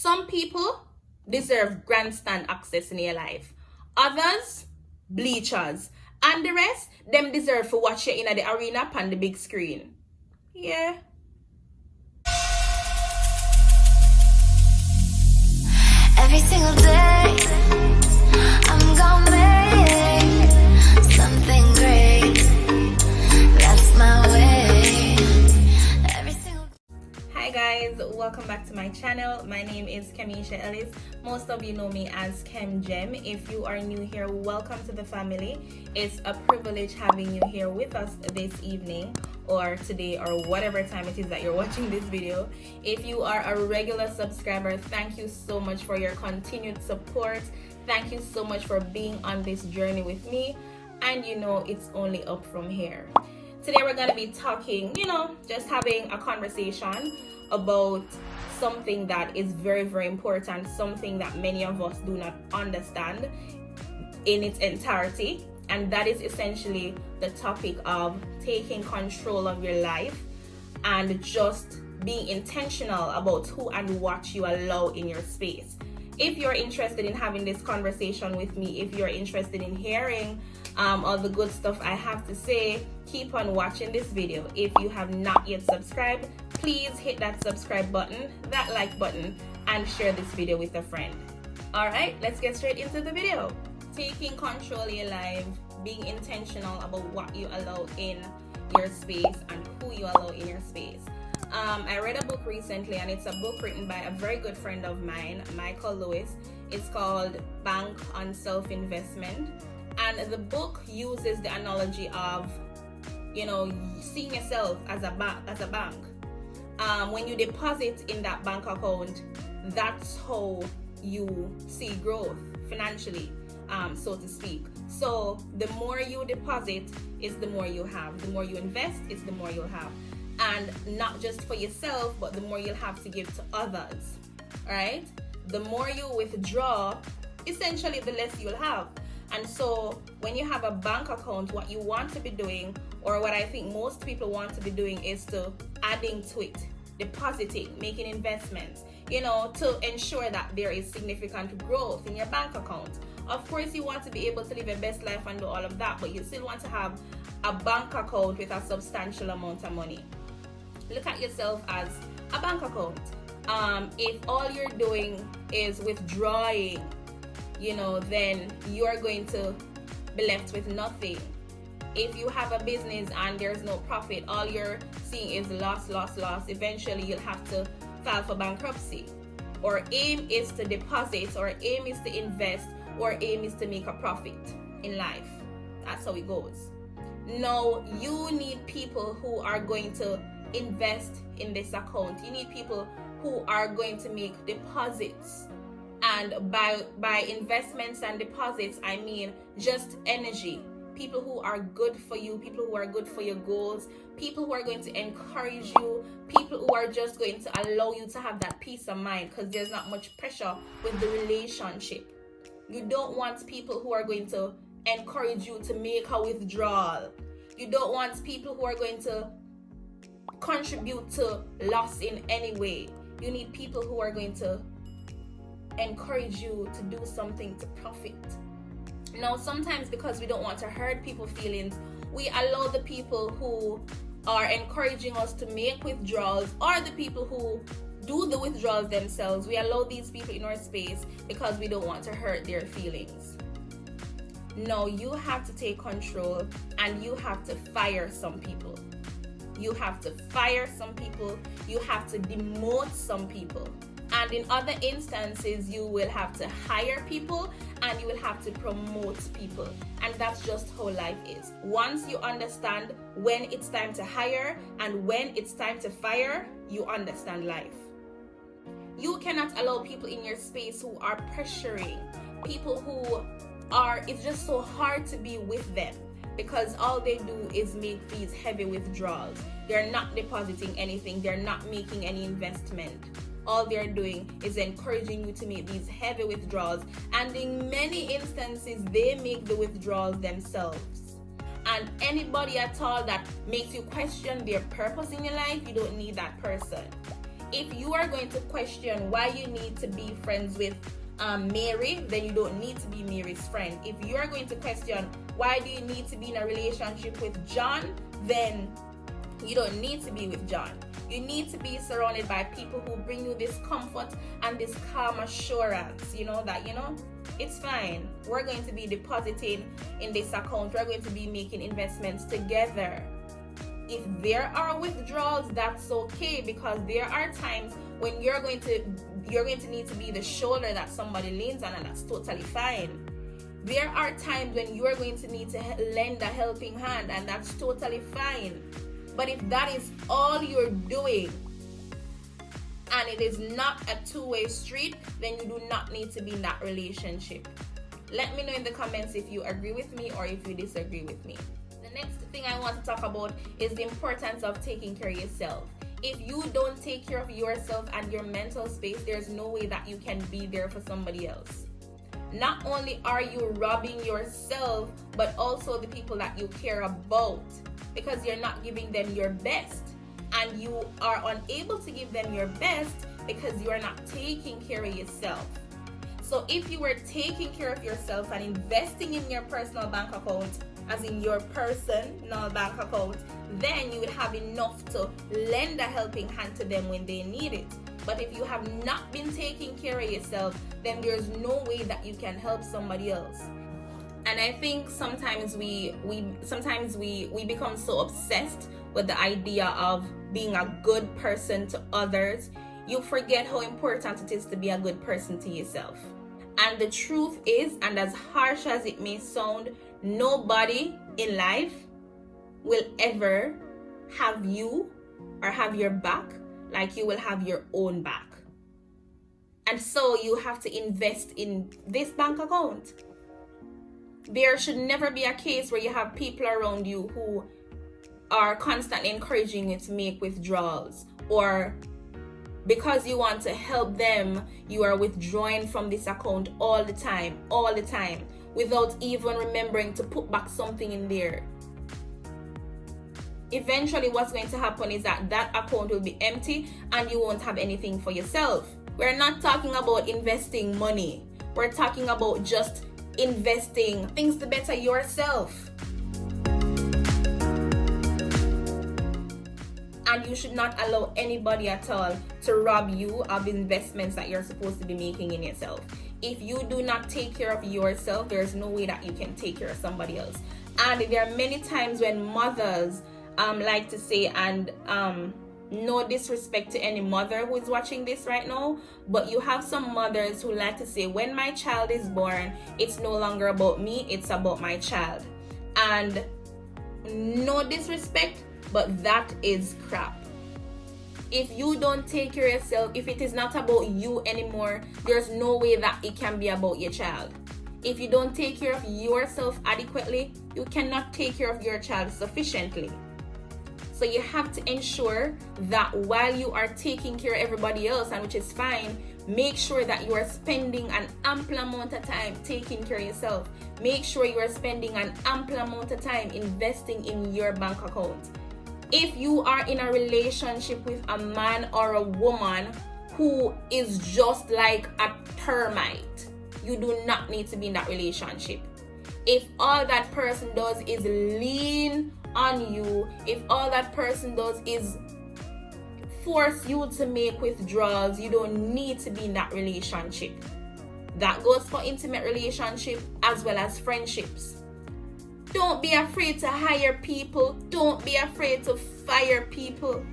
Some people deserve grandstand access in your life. Others, bleachers. And the rest, them deserve to watch you in the arena on the big screen. Yeah. Every single day, I'm gonna make something great. That's my way. Every single. Hi guys, welcome back to my channel. My name is Kem.Gem. Most of you know me as Kem.Gem. If you are new here, welcome to the family. It's a privilege having you here with us this evening or today or whatever time it is that you're watching this video. If you are a regular subscriber, thank you so much for your continued support. Thank you so much for being on this journey with me, and you know it's only up from here. Today we're going to be talking, just having a conversation about something that is very, very important, something that many of us do not understand in its entirety, and that is essentially the topic of taking control of your life and just being intentional about who and what you allow in your space. If you're interested in having this conversation with me, if you're interested in hearing all the good stuff I have to say, keep on watching this video. If you have not yet subscribed, please hit that subscribe button, that like button, and share this video with a friend. Alright, let's get straight into the video. Taking control of your life, being intentional about what you allow in your space and who you allow in your space. I read a book recently, and it's a book written by a very good friend of mine, Michael Lewis. It's called Bank on Self-Investment, and the book uses the analogy of seeing yourself as a bank. When you deposit in that bank account, that's how you see growth financially, so to speak. So the more you deposit is the more you have. The more you invest is the more you'll have. And not just for yourself, but the more you'll have to give to others. Alright? The more you withdraw, essentially the less you'll have. And so when you have a bank account, what you want to be doing, or what I think most people want to be doing, is to adding to it, depositing, making investments, to ensure that there is significant growth in your bank account. Of course, you want to be able to live your best life and do all of that, but you still want to have a bank account with a substantial amount of money. Look at yourself as a bank account. If all you're doing is withdrawing, then you're going to be left with nothing. If you have a business and there's no profit, all you're seeing is loss, eventually you'll have to file for bankruptcy. Or aim is to deposit, or aim is to invest, or aim is to make a profit in life. That's how it goes. Now, you need people who are going to invest in this account. You need people who are going to make deposits. And by investments and deposits, I mean just energy. People who are good for you, people who are good for your goals, people who are going to encourage you, people who are just going to allow you to have that peace of mind, because there's not much pressure with the relationship. You don't want people who are going to encourage you to make a withdrawal. You don't want people who are going to contribute to loss in any way. You need people who are going to encourage you to do something to profit. Now, sometimes because we don't want to hurt people's feelings, we allow the people who are encouraging us to make withdrawals, or the people who do the withdrawals themselves, we allow these people in our space because we don't want to hurt their feelings. No, you have to take control, and you have to fire some people. You have to fire some people. You have to demote some people. And in other instances, you will have to hire people, and you will have to promote people. And that's just how life is. Once you understand when it's time to hire and when it's time to fire, you understand life. You cannot allow people in your space who are pressuring, people who it's just so hard to be with them, because all they do is make these heavy withdrawals. They're not depositing anything. They're not making any investment. All they're doing is encouraging you to make these heavy withdrawals, and in many instances they make the withdrawals themselves. And anybody at all that makes you question their purpose in your life, you don't need that person. If you are going to question why you need to be friends with Mary, then you don't need to be Mary's friend. If you are going to question why do you need to be in a relationship with John, then you don't need to be with John. You need to be surrounded by people who bring you this comfort and this calm assurance, that it's fine. We're going to be depositing in this account. We're going to be making investments together. If there are withdrawals, that's okay, because there are times when you're going to need to be the shoulder that somebody leans on, and that's totally fine. There are times when you're going to need to lend a helping hand, and that's totally fine. But if that is all you're doing and it is not a two-way street, then you do not need to be in that relationship. Let me know in the comments if you agree with me or if you disagree with me. The next thing I want to talk about is the importance of taking care of yourself. If you don't take care of yourself and your mental space, there's no way that you can be there for somebody else. Not only are you robbing yourself, but also the people that you care about, because you're not giving them your best, and you are unable to give them your best because you are not taking care of yourself. So if you were taking care of yourself and investing in your personal bank account, as in your personal bank account, then you would have enough to lend a helping hand to them when they need it. But if you have not been taking care of yourself, then there's no way that you can help somebody else. And I think sometimes we become so obsessed with the idea of being a good person to others, you forget how important it is to be a good person to yourself. And the truth is, and as harsh as it may sound, nobody in life will ever have you or have your back like you will have your own back. And so you have to invest in this bank account. There should never be a case where you have people around you who are constantly encouraging you to make withdrawals, or because you want to help them, you are withdrawing from this account all the time, without even remembering to put back something in there. Eventually, what's going to happen is that account will be empty and you won't have anything for yourself. We're not talking about investing money. We're talking about just investing things to better yourself. And you should not allow anybody at all to rob you of investments that you're supposed to be making in yourself. If you do not take care of yourself, there's no way that you can take care of somebody else. And there are many times when mothers like to say, and no disrespect to any mother who is watching this right now, but you have some mothers who like to say, when my child is born, it's no longer about me, it's about my child. And no disrespect, but that is crap. If you don't take care of yourself, if it is not about you anymore, there's no way that it can be about your child. If you don't take care of yourself adequately, you cannot take care of your child sufficiently. So you have to ensure that while you are taking care of everybody else, and which is fine, make sure that you are spending an ample amount of time taking care of yourself. Make sure you are spending an ample amount of time investing in your bank account. If you are in a relationship with a man or a woman who is just like a termite, you do not need to be in that relationship. If all that person does is lean on you, if all that person does is force you to make withdrawals, you don't need to be in that relationship. That goes for intimate relationship as well as friendships. Don't be afraid to hire people. Don't be afraid to fire people.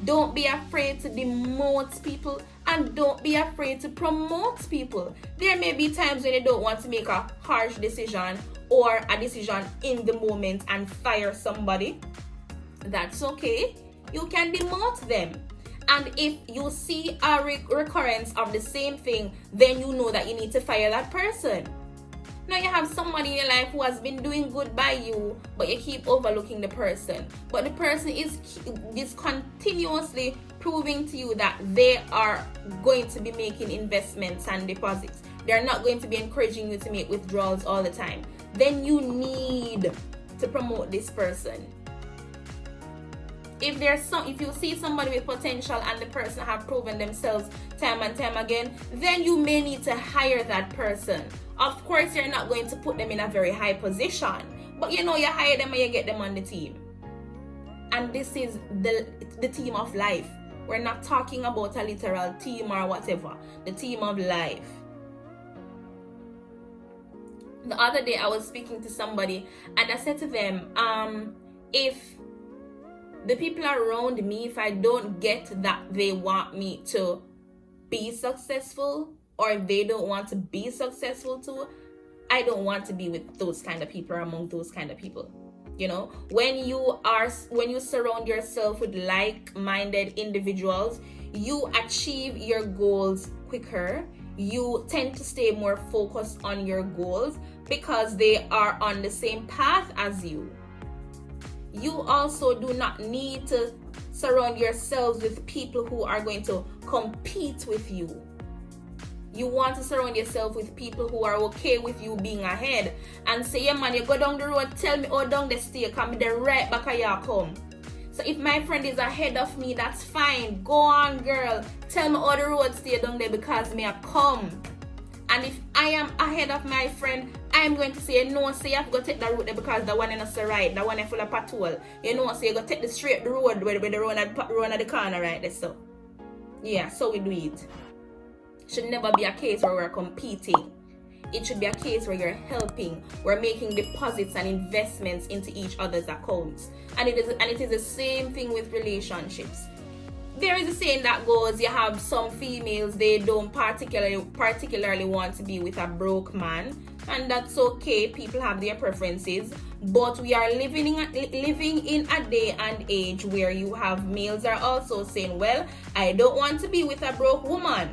Don't be afraid to demote people. And don't be afraid to promote people. There may be times when you don't want to make a harsh decision or a decision in the moment and fire somebody. That's okay. You can demote them. And if you see a recurrence of the same thing, then you know that you need to fire that person. Now you have somebody in your life who has been doing good by you, but you keep overlooking the person. But the person is continuously proving to you that they are going to be making investments and deposits. They're not going to be encouraging you to make withdrawals all the time. Then you need to promote this person. if you see somebody with potential and the person have proven themselves time and time again, then you may need to hire that person. Of course, you're not going to put them in a very high position, but you hire them and you get them on the team. And this is the team of life. We're not talking about a literal team or whatever. The team of life. The other day I was speaking to somebody and I said to them, if the people around me, if I don't get that they want me to be successful, or if they don't want to be successful too, I don't want to be with those kind of people or among those kind of people. When you surround yourself with like-minded individuals, you achieve your goals quicker. You tend to stay more focused on your goals because they are on the same path as you. You also do not need to surround yourselves with people who are going to compete with you. You want to surround yourself with people who are okay with you being ahead and say, yeah man, you go down the road, tell me how down the stair, can be there right back of you come. So if my friend is ahead of me, that's fine. Go on, girl. Tell me how the road stay down there because me I come. And if I am ahead of my friend, I'm going to say, no, say you have to go take the route there because the one is not so right, the one is full of pothole. So you go take the straight road where the road at the corner right there. So yeah, so we do it. Should never be a case where we're competing. It should be a case where you're helping. We're making deposits and investments into each other's accounts. And it is the same thing with relationships. There is a saying that goes, you have some females, they don't particularly want to be with a broke man, and that's okay. People have their preferences, but we are living in a day and age where you have males are also saying, well, I don't want to be with a broke woman.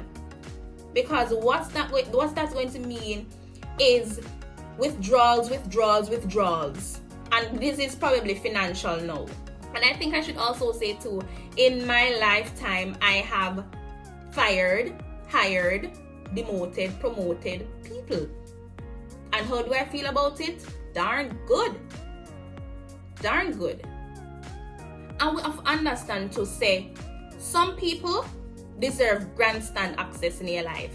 Because what's that going to mean is withdrawals. And this is probably financial now. And I think I should also say too, in my lifetime, I have fired, hired, demoted, promoted people. And how do I feel about it? Darn good. And we have to understand to say, some people deserve grandstand access in your life.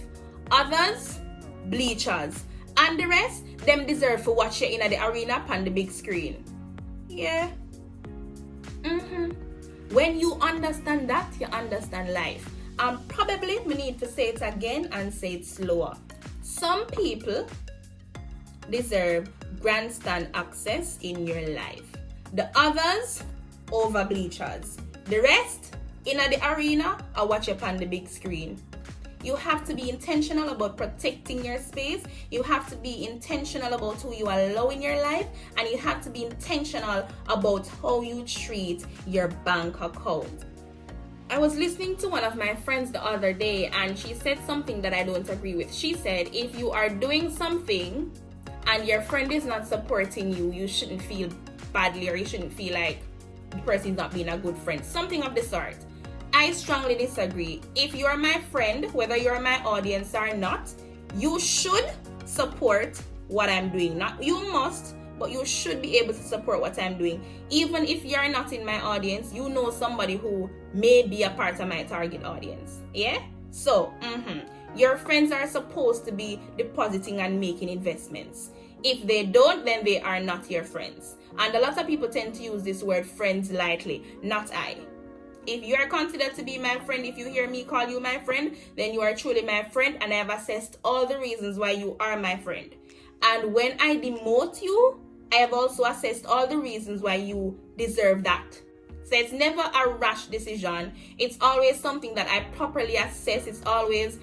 Others, bleachers. And the rest, them deserve to watch you in the arena on the big screen. Yeah. When you understand that, you understand life. And probably we need to say it again and say it slower. Some people deserve grandstand access in your life. The others, over bleachers. The rest, in the arena, or watch up on the big screen. You have to be intentional about protecting your space. You have to be intentional about who you allow in your life. And you have to be intentional about how you treat your bank account. I was listening to one of my friends the other day and she said something that I don't agree with. She said, if you are doing something and your friend is not supporting you, you shouldn't feel badly or you shouldn't feel like the person is not being a good friend. Something of the sort. I strongly disagree. If you are my friend, whether you're my audience or not, you should support what I'm doing. Not you must, but you should be able to support what I'm doing. Even if you're not in my audience, you know somebody who may be a part of my target audience. Yeah? So, your friends are supposed to be depositing and making investments. If they don't, then they are not your friends. And a lot of people tend to use this word friends lightly. Not I. If you are considered to be my friend, if you hear me call you my friend, then you are truly my friend, and I have assessed all the reasons why you are my friend. And when I demote you, I have also assessed all the reasons why you deserve that. So it's never a rash decision. It's always something that I properly assess. It's always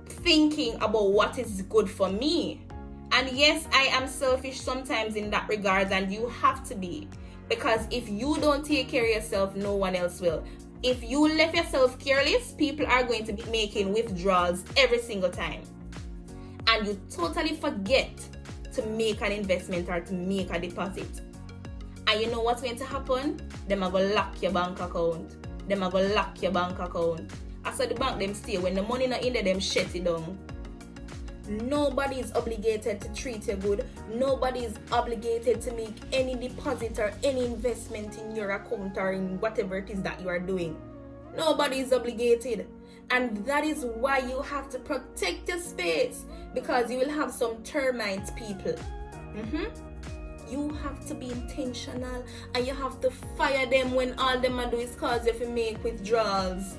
thinking about what is good for me. And yes, I am selfish sometimes in that regard, and you have to be. Because if you don't take care of yourself, no one else will. If you left yourself careless, people are going to be making withdrawals every single time. And you totally forget to make an investment or to make a deposit. And you know what's going to happen? Them are going to lock your bank account. I said the bank them stay. When the money not in there, them shut it down. Nobody is obligated to treat you good. Nobody is obligated to make any deposit or any investment in your account or in whatever it is that you are doing. Nobody is obligated. And that is why you have to protect your space, because you will have some termite people. You have to be intentional, and you have to fire them when all them do is cause you to make withdrawals.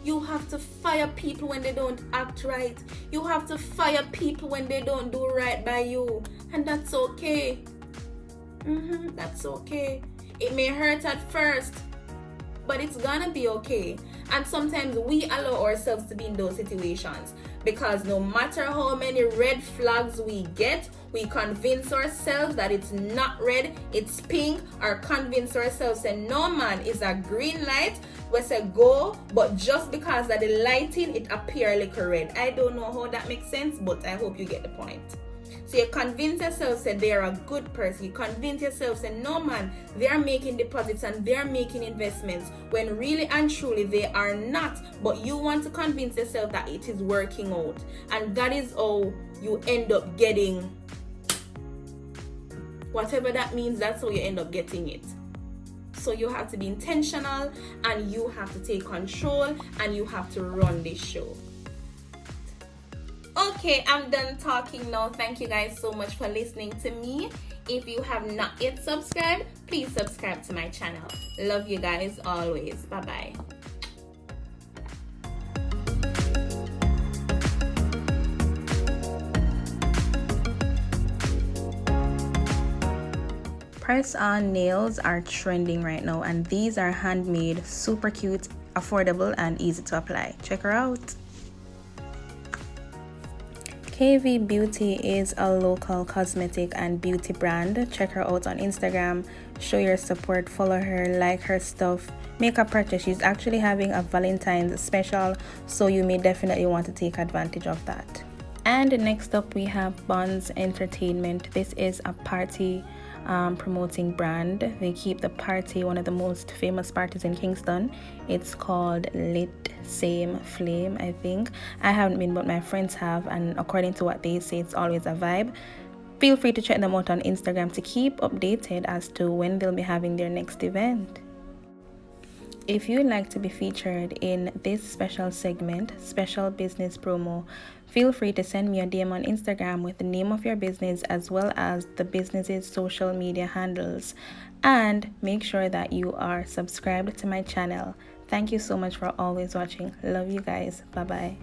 You have to fire people when they don't act right. You have to fire people when they don't do right by you. And that's okay. That's okay. It may hurt at first, but it's gonna be okay. And sometimes we allow ourselves to be in those situations, because no matter how many red flags we get, we convince ourselves that it's not red, it's pink, or convince ourselves that no man is a green light. We say go, but just because of the lighting, it appear like a red. I don't know how that makes sense, but I hope you get the point. So you convince yourself that they're a good person. You convince yourself that no man, they're making deposits and they're making investments, when really and truly they are not. But you want to convince yourself that it is working out. And that is how you end up getting whatever that means. That's how you end up getting it. So you have to be intentional, and you have to take control, and you have to run this show. Okay, I'm done talking now. Thank you guys so much for listening to me. If you have not yet subscribed, please subscribe to my channel. Love you guys always. Bye-bye. Press-on nails are trending right now, and these are handmade, super cute, affordable, and easy to apply. Check her out. KV Beauty is a local cosmetic and beauty brand. Check her out on Instagram. Show your support, follow her, like her stuff, make a purchase. She's actually having a Valentine's special, so you may definitely want to take advantage of that. And next up we have Bonz Entertainment. This is a party promoting brand. They keep the party, one of the most famous parties in Kingston. It's called Lit Same Flame, I think. I haven't been, but my friends have, and according to what they say, it's always a vibe. Feel free to check them out on Instagram to keep updated as to when they'll be having their next event. If you'd like to be featured in this special segment, special business promo, feel free to send me a DM on Instagram with the name of your business as well as the business's social media handles. And make sure that you are subscribed to my channel. Thank you so much for always watching. Love you guys. Bye-bye.